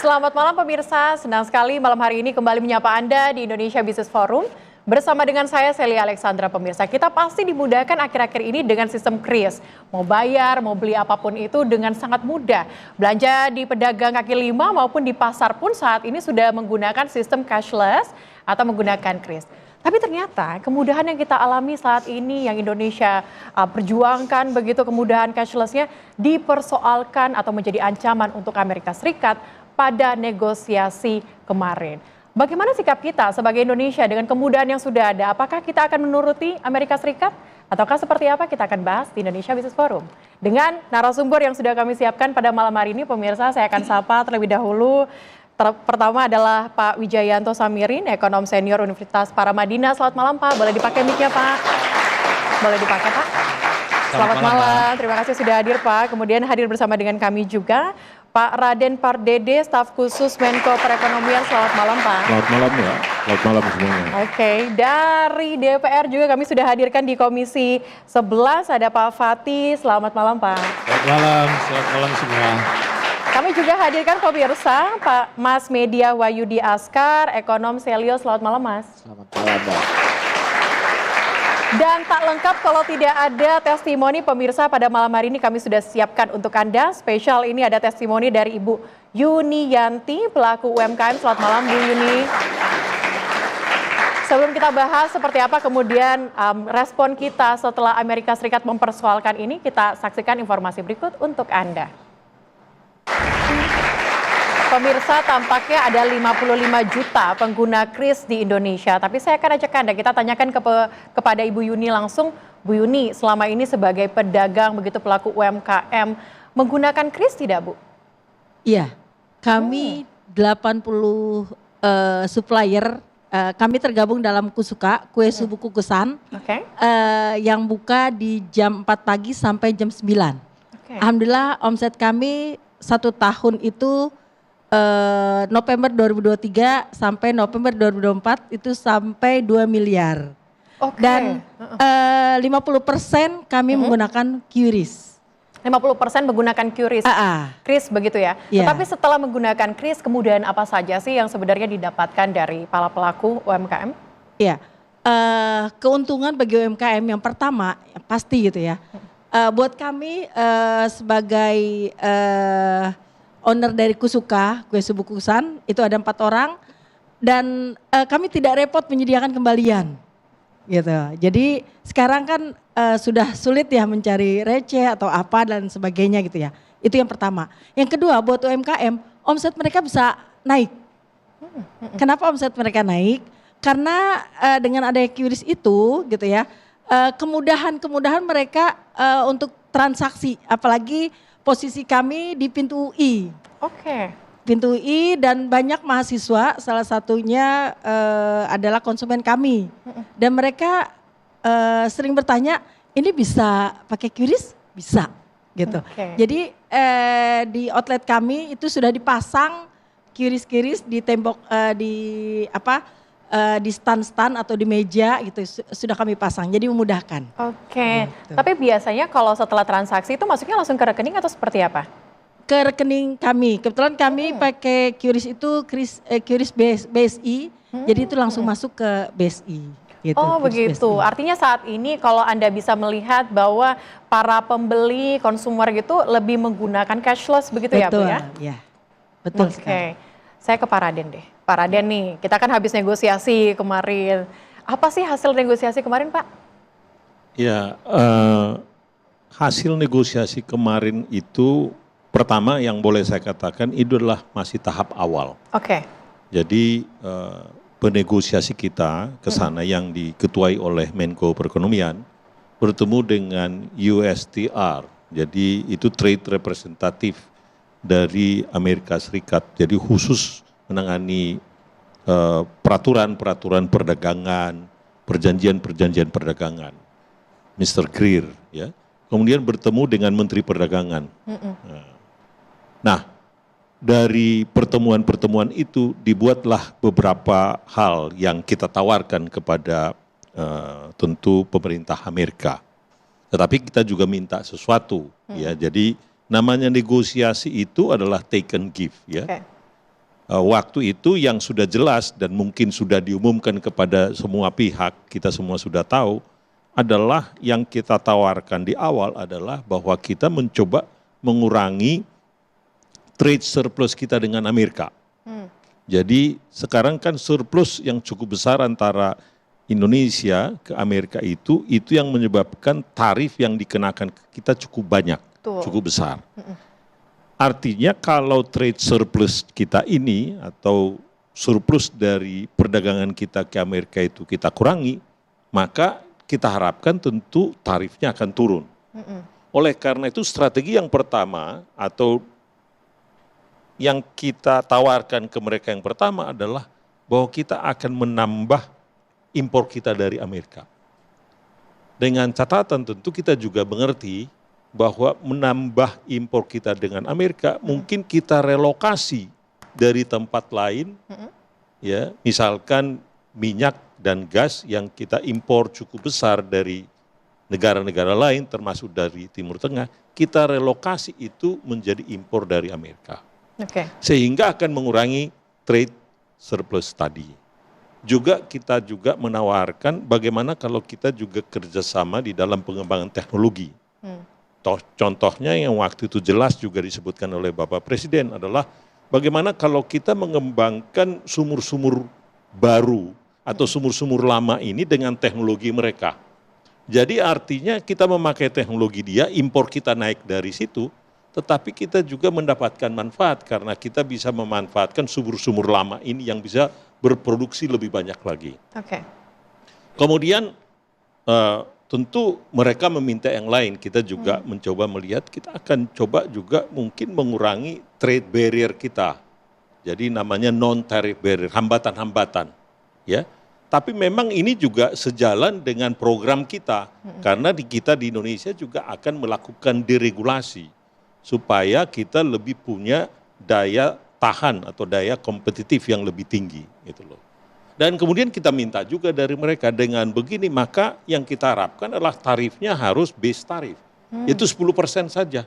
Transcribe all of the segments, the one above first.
Selamat malam pemirsa, senang sekali malam hari ini kembali menyapa Anda di Indonesia Business Forum. Bersama dengan saya Celia Alexandra pemirsa, kita pasti dimudahkan akhir-akhir ini dengan sistem KRIS. Mau bayar, mau beli apapun itu dengan sangat mudah. Belanja di pedagang kaki lima maupun di pasar pun saat ini sudah menggunakan sistem cashless atau menggunakan KRIS. Tapi ternyata kemudahan yang kita alami saat ini yang Indonesia perjuangkan begitu kemudahan cashlessnya dipersoalkan atau menjadi ancaman untuk Amerika Serikat pada negosiasi kemarin. Bagaimana sikap kita sebagai Indonesia dengan kemudahan yang sudah ada? Apakah kita akan menuruti Amerika Serikat? Ataukah seperti apa? Kita akan bahas di Indonesia Business Forum. Dengan narasumber yang sudah kami siapkan pada malam hari ini, pemirsa saya akan sapa terlebih dahulu. Pertama adalah Pak Wijayanto Samirin, ekonom senior Universitas Paramadina. Selamat malam Pak, boleh dipakai mic-nya Pak? Boleh dipakai Pak? Selamat malam, terima kasih sudah hadir Pak. Kemudian hadir bersama dengan kami juga Pak Raden Pardede, staf khusus Menko Perekonomian. Selamat malam Pak. Selamat malam ya, selamat malam semuanya. Oke, dari DPR juga kami sudah hadirkan di Komisi 11 ada Pak Fatih. Selamat malam Pak. Selamat malam semua. Kami juga hadirkan pemirsa Pak Mas Media Wahyudi Askar, ekonom Selio. Selamat malam Mas. Selamat malam Pak. Dan tak lengkap kalau tidak ada testimoni pemirsa pada malam hari ini kami sudah siapkan untuk Anda. Spesial ini ada testimoni dari Ibu Yuni Yanti, pelaku UMKM. Selamat malam Bu Yuni. Sebelum kita bahas seperti apa kemudian respon kita setelah Amerika Serikat mempersoalkan ini, kita saksikan informasi berikut untuk Anda. Pemirsa, tampaknya ada 55 juta pengguna KRIS di Indonesia. Tapi saya akan ajak Anda, kita tanyakan kepada Ibu Yuni langsung. Bu Yuni, selama ini sebagai pedagang, begitu pelaku UMKM, menggunakan KRIS tidak Bu? Iya, kami 80 supplier, kami tergabung dalam Kusuka, Kue Subuh Kukusan, yang buka di jam 4 pagi sampai jam 9. Alhamdulillah omset kami 1 tahun itu November 2023 sampai November 2024 itu sampai 2 miliar. Dan 50% kami menggunakan QRIS. 50% menggunakan QRIS. KRIS begitu ya. Yeah. Tetapi setelah menggunakan KRIS, kemudian apa saja sih yang sebenarnya didapatkan dari para pelaku UMKM? Iya. Keuntungan bagi UMKM yang pertama pasti gitu ya. Buat kami sebagai owner dari Kusuka, Kue Subuh Kukusan, itu ada 4 orang dan kami tidak repot menyediakan kembalian, gitu. Jadi sekarang kan sudah sulit ya mencari receh atau apa dan sebagainya gitu ya. Itu yang pertama. Yang kedua buat UMKM, omset mereka bisa naik. Kenapa omset mereka naik? Karena dengan adanya QRIS itu, gitu ya, kemudahan mereka untuk transaksi, apalagi posisi kami di pintu UI. Pintu UI dan banyak mahasiswa, salah satunya adalah konsumen kami. Dan mereka sering bertanya, ini bisa pakai QRIS? Bisa, gitu. Jadi di outlet kami itu sudah dipasang QRIS di tembok, di stand-stand atau di meja gitu sudah kami pasang, jadi memudahkan. Gitu. Tapi biasanya kalau setelah transaksi itu masuknya langsung ke rekening atau seperti apa? Ke rekening kami, kebetulan kami pakai QRIS itu QRIS BSI, jadi itu langsung masuk ke BSI. Gitu, begitu, BSI. Artinya saat ini kalau Anda bisa melihat bahwa para pembeli, konsumer gitu lebih menggunakan cashless begitu ya Bu ya? Iya, betul sekali. Saya ke Pak Raden deh. Pak Raden nih, kita kan habis negosiasi kemarin. Apa sih hasil negosiasi kemarin Pak? Ya, hasil negosiasi kemarin itu pertama yang boleh saya katakan itu adalah masih tahap awal. Jadi penegosiasi kita ke sana yang diketuai oleh Menko Perekonomian bertemu dengan USTR. Jadi itu trade representative dari Amerika Serikat. Jadi khusus menangani peraturan-peraturan perdagangan, perjanjian-perjanjian perdagangan, Mr. Greer, ya. Kemudian bertemu dengan Menteri Perdagangan. Nah, dari pertemuan-pertemuan itu dibuatlah beberapa hal yang kita tawarkan kepada tentu pemerintah Amerika. Tetapi kita juga minta sesuatu, ya. Jadi namanya negosiasi itu adalah take and give, ya. waktu itu yang sudah jelas dan mungkin sudah diumumkan kepada semua pihak, kita semua sudah tahu, adalah yang kita tawarkan di awal adalah bahwa kita mencoba mengurangi trade surplus kita dengan Amerika. Jadi sekarang kan surplus yang cukup besar antara Indonesia ke Amerika itu yang menyebabkan tarif yang dikenakan kita cukup banyak, cukup besar. Artinya kalau trade surplus kita ini atau surplus dari perdagangan kita ke Amerika itu kita kurangi, maka kita harapkan tentu tarifnya akan turun. Oleh karena itu strategi yang pertama atau yang kita tawarkan ke mereka yang pertama adalah bahwa kita akan menambah impor kita dari Amerika. Dengan catatan tentu kita juga mengerti bahwa menambah impor kita dengan Amerika mungkin kita relokasi dari tempat lain, ya misalkan minyak dan gas yang kita impor cukup besar dari negara-negara lain termasuk dari Timur Tengah, kita relokasi itu menjadi impor dari Amerika. Sehingga akan mengurangi trade surplus tadi. Juga kita juga menawarkan bagaimana kalau kita juga kerjasama di dalam pengembangan teknologi. Contohnya yang waktu itu jelas juga disebutkan oleh Bapak Presiden adalah bagaimana kalau kita mengembangkan sumur-sumur baru atau sumur-sumur lama ini dengan teknologi mereka. Jadi artinya kita memakai teknologi dia, impor kita naik dari situ, tetapi kita juga mendapatkan manfaat karena kita bisa memanfaatkan sumur-sumur lama ini yang bisa berproduksi lebih banyak lagi. Kemudian tentu mereka meminta yang lain, kita juga mencoba melihat, kita akan coba juga mungkin mengurangi trade barrier kita. Jadi namanya non-tariff barrier, hambatan-hambatan. Ya. Tapi memang ini juga sejalan dengan program kita, karena kita di Indonesia juga akan melakukan deregulasi, supaya kita lebih punya daya tahan atau daya kompetitif yang lebih tinggi. Gitu loh. Dan kemudian kita minta juga dari mereka dengan begini, maka yang kita harapkan adalah tarifnya harus base tarif. Itu 10% saja.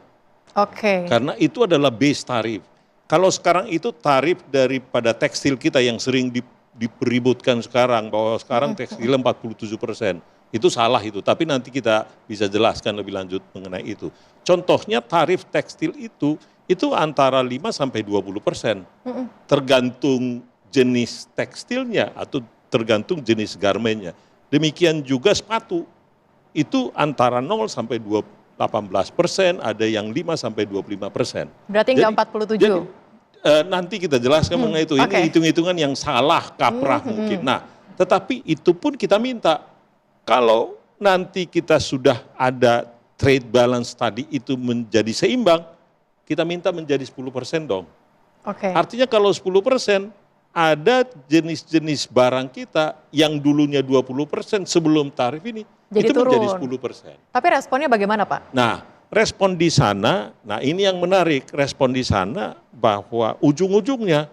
Karena itu adalah base tarif. Kalau sekarang itu tarif daripada tekstil kita yang sering dipeributkan sekarang, bahwa sekarang tekstil 47%. Itu salah itu, tapi nanti kita bisa jelaskan lebih lanjut mengenai itu. Contohnya tarif tekstil itu antara 5-20%. Tergantung jenis tekstilnya atau tergantung jenis garmennya. Demikian juga sepatu, itu antara 0-18%, ada yang 5-25%. Berarti nggak 47? Jadi, nanti kita jelaskan mengenai itu, ini hitung-hitungan yang salah, kaprah mungkin. Nah, tetapi itu pun kita minta, kalau nanti kita sudah ada trade balance tadi itu menjadi seimbang, kita minta menjadi 10% dong. Artinya kalau 10%, ada jenis-jenis barang kita yang dulunya 20% sebelum tarif ini, itu turun. Menjadi 10%. Tapi responnya bagaimana Pak? Nah, respon di sana, nah ini yang menarik, respon di sana bahwa ujung-ujungnya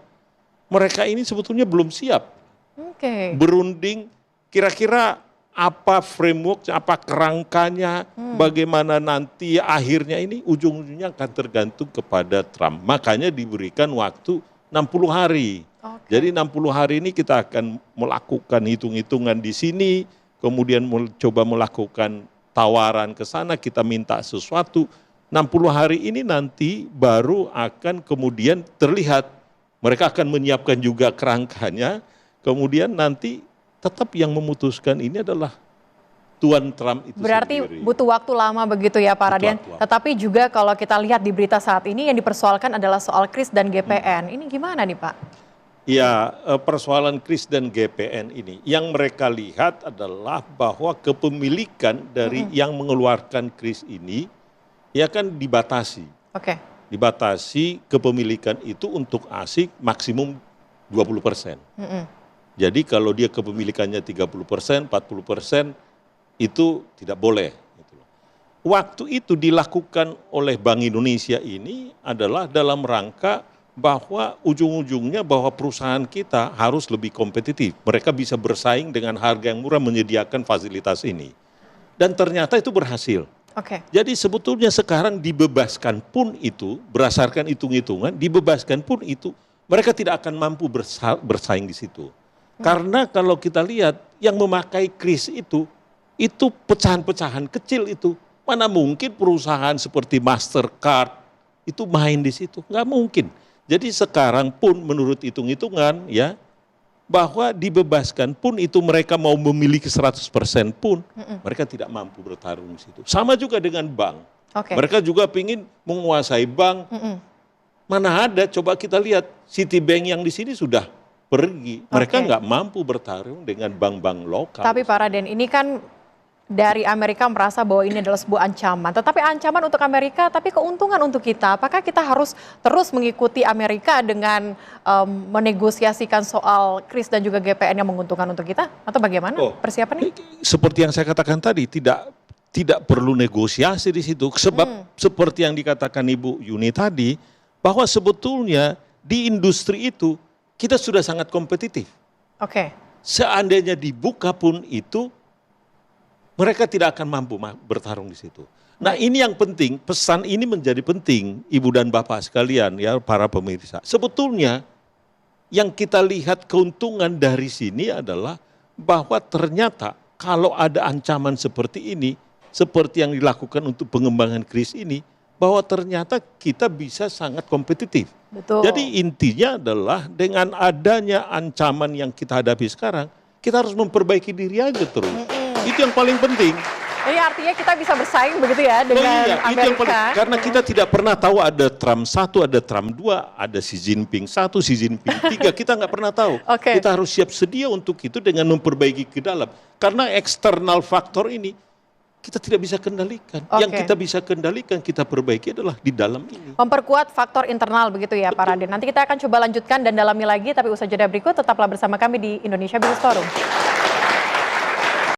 mereka ini sebetulnya belum siap. Berunding, kira-kira apa framework, apa kerangkanya, bagaimana nanti akhirnya ini ujung-ujungnya akan tergantung kepada Trump. Makanya diberikan waktu 60 hari. Jadi 60 hari ini kita akan melakukan hitung-hitungan di sini, kemudian coba melakukan tawaran ke sana, kita minta sesuatu. 60 hari ini nanti baru akan kemudian terlihat, mereka akan menyiapkan juga kerangkanya, kemudian nanti tetap yang memutuskan ini adalah Tuan Trump itu berarti sendiri. Butuh waktu lama begitu ya Pak Radian. Tetapi juga kalau kita lihat di berita saat ini yang dipersoalkan adalah soal KRIS dan GPN. Ini gimana nih Pak? Ya, persoalan KRIS dan GPN ini, yang mereka lihat adalah bahwa kepemilikan dari yang mengeluarkan KRIS ini, ya kan dibatasi. Dibatasi kepemilikan itu untuk asing maksimum 20%. Jadi kalau dia kepemilikannya 30%, 40%, itu tidak boleh. Waktu itu dilakukan oleh Bank Indonesia ini adalah dalam rangka bahwa ujung-ujungnya bahwa perusahaan kita harus lebih kompetitif. Mereka bisa bersaing dengan harga yang murah menyediakan fasilitas ini. Dan ternyata itu berhasil. Jadi sebetulnya sekarang dibebaskan pun itu, berdasarkan hitung-hitungan, dibebaskan pun itu mereka tidak akan mampu bersaing di situ. Karena kalau kita lihat yang memakai kris itu pecahan-pecahan kecil itu. Mana mungkin perusahaan seperti Mastercard itu main di situ, nggak mungkin. Jadi sekarang pun menurut hitung-hitungan ya, bahwa dibebaskan pun itu mereka mau memiliki 100% pun, mereka tidak mampu bertarung di situ. Sama juga dengan bank. Mereka juga ingin menguasai bank. Mana ada, coba kita lihat Citibank yang di sini sudah pergi. Mereka nggak mampu bertarung dengan bank-bank lokal. Tapi Pak Raden, ini kan dari Amerika merasa bahwa ini adalah sebuah ancaman. Tetapi ancaman untuk Amerika, tapi keuntungan untuk kita. Apakah kita harus terus mengikuti Amerika dengan menegosiasikan soal kris dan juga GPN yang menguntungkan untuk kita? Atau bagaimana persiapannya? Seperti yang saya katakan tadi, tidak perlu negosiasi di situ. Sebab seperti yang dikatakan Ibu Yuni tadi, bahwa sebetulnya di industri itu kita sudah sangat kompetitif. Seandainya dibuka pun itu, mereka tidak akan mampu bertarung di situ. Nah ini yang penting, pesan ini menjadi penting Ibu dan Bapak sekalian ya para pemirsa. Sebetulnya yang kita lihat keuntungan dari sini adalah bahwa ternyata kalau ada ancaman seperti ini, seperti yang dilakukan untuk pengembangan kris ini, bahwa ternyata kita bisa sangat kompetitif. Betul. Jadi intinya adalah dengan adanya ancaman yang kita hadapi sekarang, kita harus memperbaiki diri aja terus. Itu yang paling penting. Ini artinya kita bisa bersaing begitu ya dengan Amerika. Itu yang paling, karena kita tidak pernah tahu ada Trump 1, ada Trump 2, ada Xi Jinping 1, Xi Jinping 3, kita nggak pernah tahu. Kita harus siap sedia untuk itu dengan memperbaiki ke dalam. Karena eksternal faktor ini kita tidak bisa kendalikan. Yang kita bisa kendalikan, kita perbaiki adalah di dalam ini. Memperkuat faktor internal begitu ya Pak Raden. Nanti kita akan coba lanjutkan dan dalami lagi, tapi usaha jeda berikut tetaplah bersama kami di Indonesia Business Forum.